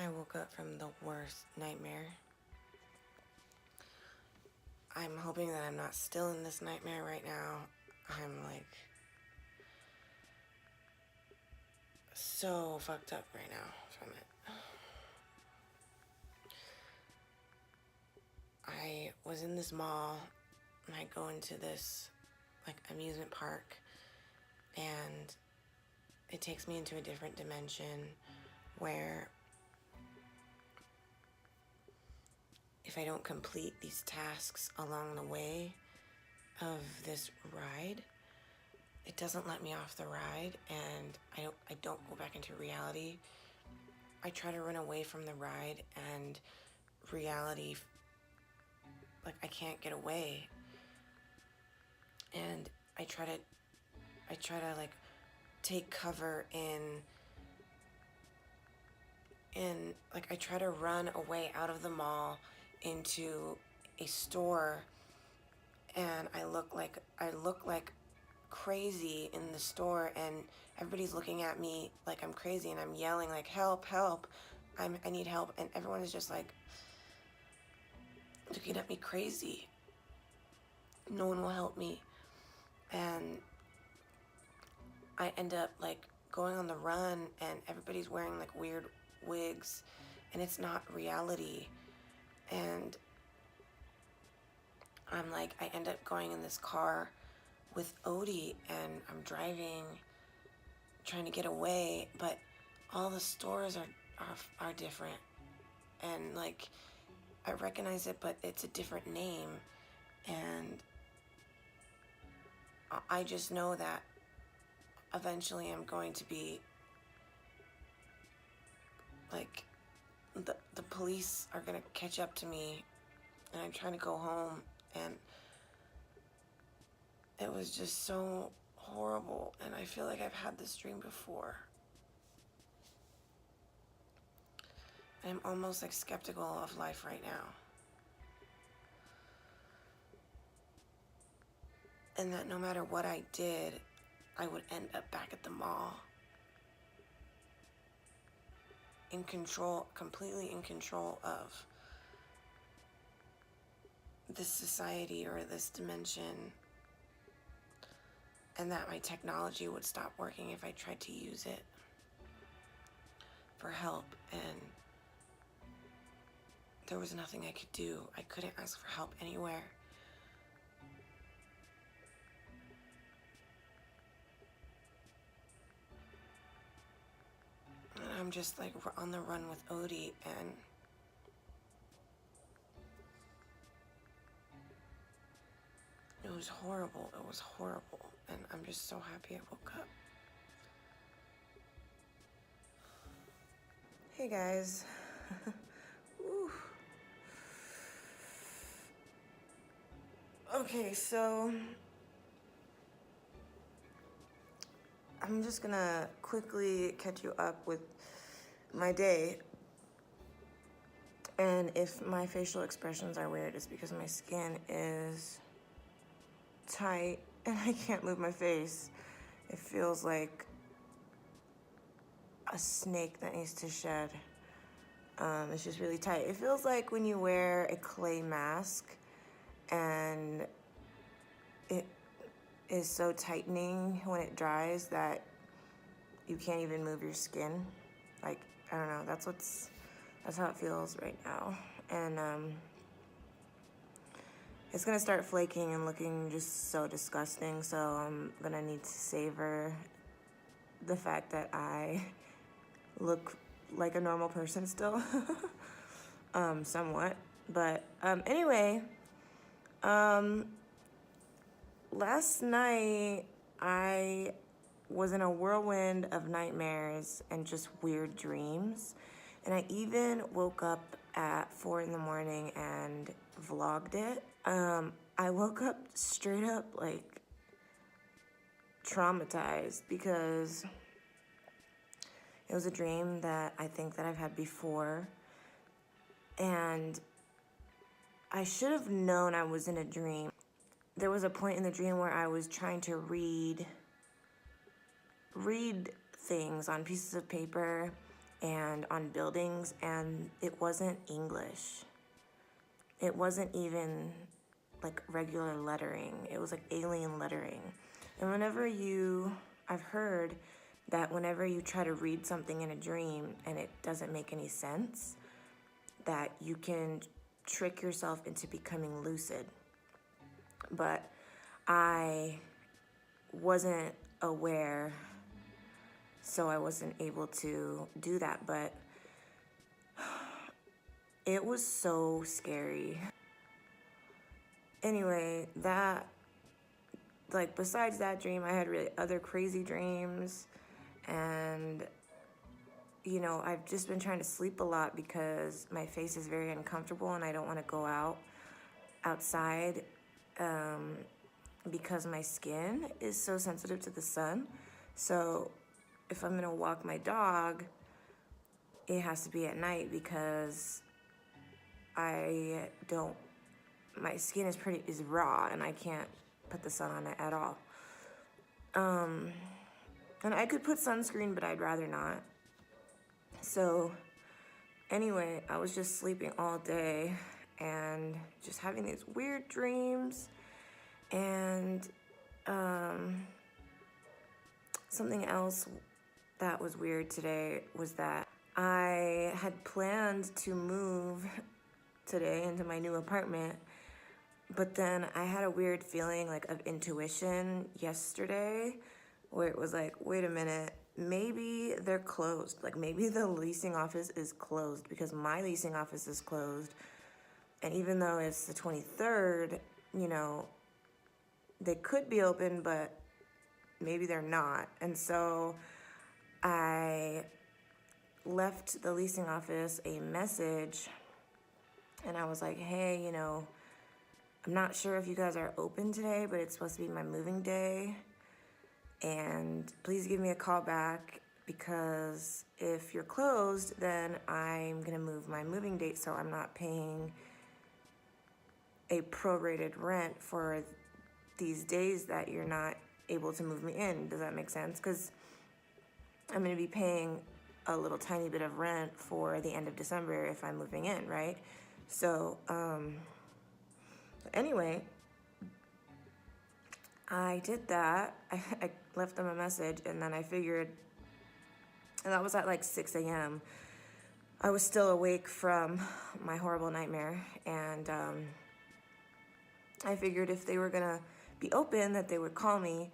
I woke up from the worst nightmare. I'm hoping that I'm not still in this nightmare right now. I'm like so fucked up right now from it. I was in this mall and I go into this like amusement park and it takes me into a different dimension where if I don't complete these tasks along the way of this ride, it doesn't let me off the ride, and I don't go back into reality. I try to run away from the ride, and reality, like, I can't get away. And I try to like take cover in like I try to run away out of the mall into a store, and I look like crazy in the store, and everybody's looking at me like I'm crazy, and I'm yelling like, help, help, I need help, and everyone is just like looking at me crazy. No one will help me, and I end up like going on the run, and everybody's wearing like weird wigs, and it's not reality. And I'm like, I end up going in this car with Odie, and I'm driving, trying to get away, but all the stores are different, and like I recognize it, but it's a different name, and I just know that eventually I'm going to be like the police are gonna catch up to me, and I'm trying to go home, and it was just so horrible, and I feel like I've had this dream before. And I'm almost like skeptical of life right now. And that no matter what I did, I would end up back at the mall. In control, completely in control of this society or this dimension. And that my technology would stop working if I tried to use it for help. And there was nothing I could do. I couldn't ask for help anywhere. And I'm just like on the run with Odie, and it was horrible. It was horrible. And I'm just so happy I woke up. Hey guys. Okay, so I'm just gonna quickly catch you up with my day. And if my facial expressions are weird, it's because my skin is tight and I can't move my face. It feels like a snake that needs to shed. It's just really tight. It feels like when you wear a clay mask and it is so tightening when it dries that you can't even move your skin. Like, I don't know, that's how it feels right now. And it's gonna start flaking and looking just so disgusting, so I'm gonna need to savor the fact that I look like a normal person still. Somewhat. But anyway, last night I was in a whirlwind of nightmares and just weird dreams. And I even woke up at 4 in the morning and vlogged it. I woke up straight up like traumatized because it was a dream that I think that I've had before. And I should have known I was in a dream. There was a point in the dream where I was trying to read things on pieces of paper, and on buildings, and it wasn't English. It wasn't even like regular lettering. It was like alien lettering. And I've heard that whenever you try to read something in a dream and it doesn't make any sense, that you can trick yourself into becoming lucid. But I wasn't aware, so I wasn't able to do that. But it was so scary. Anyway, besides that dream, I had really other crazy dreams. And, I've just been trying to sleep a lot because my face is very uncomfortable and I don't want to go outside because my skin is so sensitive to the sun. So if I'm going to walk my dog, it has to be at night because my skin is raw and I can't put the sun on it at all. And I could put sunscreen, but I'd rather not. So anyway, I was just sleeping all day and just having these weird dreams. And something else that was weird today was that I had planned to move today into my new apartment, but then I had a weird feeling of intuition yesterday where it was like, wait a minute, maybe they're closed. Maybe the leasing office is closed because my leasing office is closed. And even though it's the 23rd, they could be open, but maybe they're not. And so I left the leasing office a message and I was like, hey, I'm not sure if you guys are open today, but it's supposed to be my moving day. And please give me a call back because if you're closed, then I'm going to move my moving date so I'm not paying a prorated rent for these days that you're not able to move me in. Does that make sense? Because I'm going to be paying a little tiny bit of rent for the end of December if I'm moving in, right? So, anyway, I did that. I left them a message, and then I figured, and that was at 6 a.m. I was still awake from my horrible nightmare, and I figured if they were gonna be open that they would call me.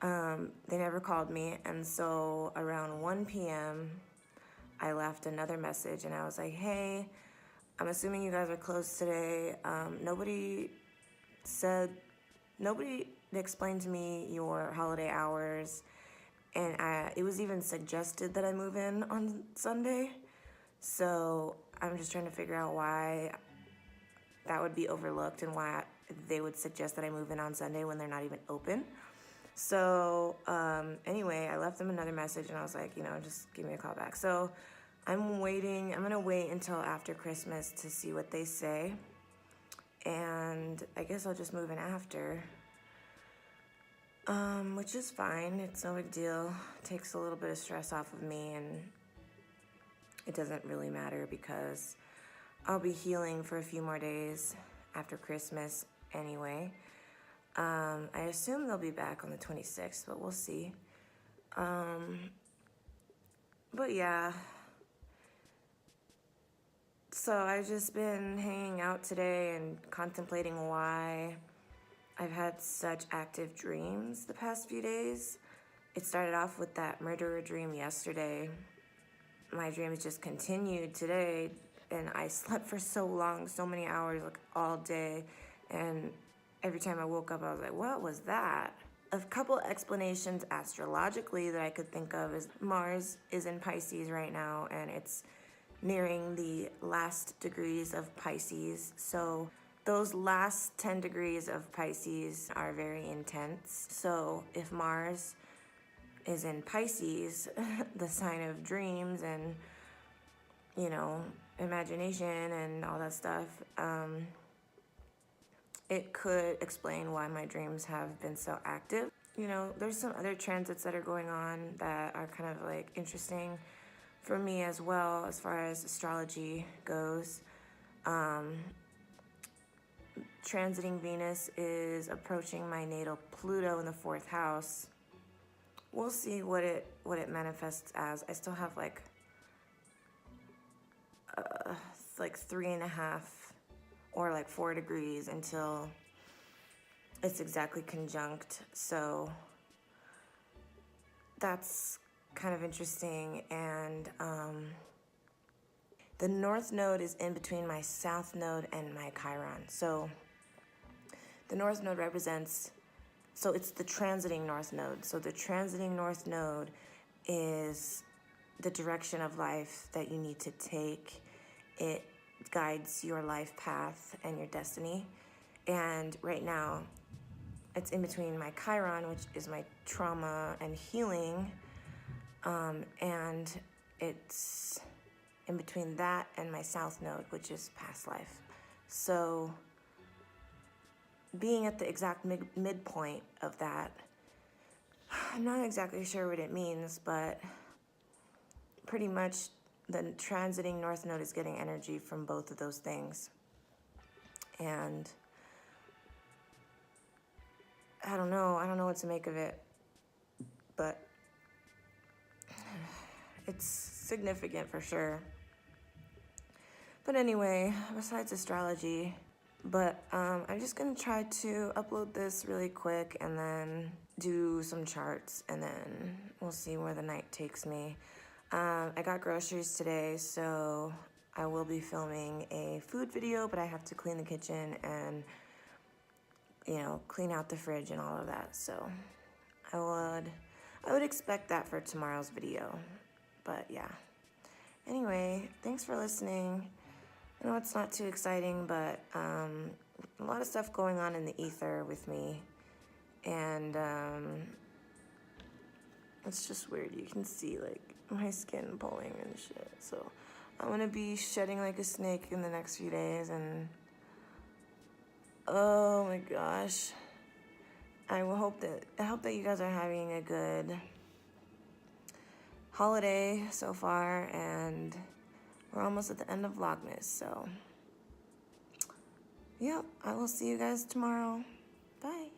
They never called me, and so around 1 p.m. I left another message, and I was like, hey, I'm assuming you guys are closed today. Nobody explained to me your holiday hours, and it was even suggested that I move in on Sunday. So I'm just trying to figure out why that would be overlooked and why they would suggest that I move in on Sunday when they're not even open. So anyway, I left them another message and I was like, just give me a call back. So I'm waiting. I'm going to wait until after Christmas to see what they say. And I guess I'll just move in after. Which is fine. It's no big deal. It takes a little bit of stress off of me, and it doesn't really matter because I'll be healing for a few more days after Christmas anyway. I assume they'll be back on the 26th, but we'll see. But yeah. So I've just been hanging out today and contemplating why I've had such active dreams the past few days. It started off with that murderer dream yesterday. My dreams just continued today, and I slept for so long, so many hours, all day. And every time I woke up, I was like, what was that? A couple explanations astrologically that I could think of is Mars is in Pisces right now, and it's nearing the last degrees of Pisces. So those last 10 degrees of Pisces are very intense. So if Mars is in Pisces, the sign of dreams and, imagination and all that stuff, it could explain why my dreams have been so active. There's some other transits that are going on that are kind of interesting. for me as well, as far as astrology goes. Transiting Venus is approaching my natal Pluto in the 4th house. We'll see what it manifests as. I still have like 3.5 or like 4 degrees until it's exactly conjunct. So that's kind of interesting. And the North Node is in between my South Node and my Chiron. So the North Node represents, so it's the transiting North Node. So the transiting North Node is the direction of life that you need to take. It guides your life path and your destiny. And right now, it's in between my Chiron, which is my trauma and healing, and it's in between that and my South Node, which is past life. So being at the exact midpoint of that, I'm not exactly sure what it means, but pretty much the transiting North Node is getting energy from both of those things. And I don't know what to make of it, but it's significant for sure. But anyway, besides astrology, I'm just gonna try to upload this really quick and then do some charts, and then we'll see where the night takes me. I got groceries today, so I will be filming a food video, but I have to clean the kitchen and, clean out the fridge and all of that. So I would expect that for tomorrow's video, but yeah. Anyway, thanks for listening. I know it's not too exciting, but a lot of stuff going on in the ether with me, and it's just weird. You can see like my skin pulling and shit. So I'm gonna be shedding like a snake in the next few days, and oh my gosh, I hope that you guys are having a good holiday so far, and we're almost at the end of Vlogmas, so yeah, I will see you guys tomorrow. Bye.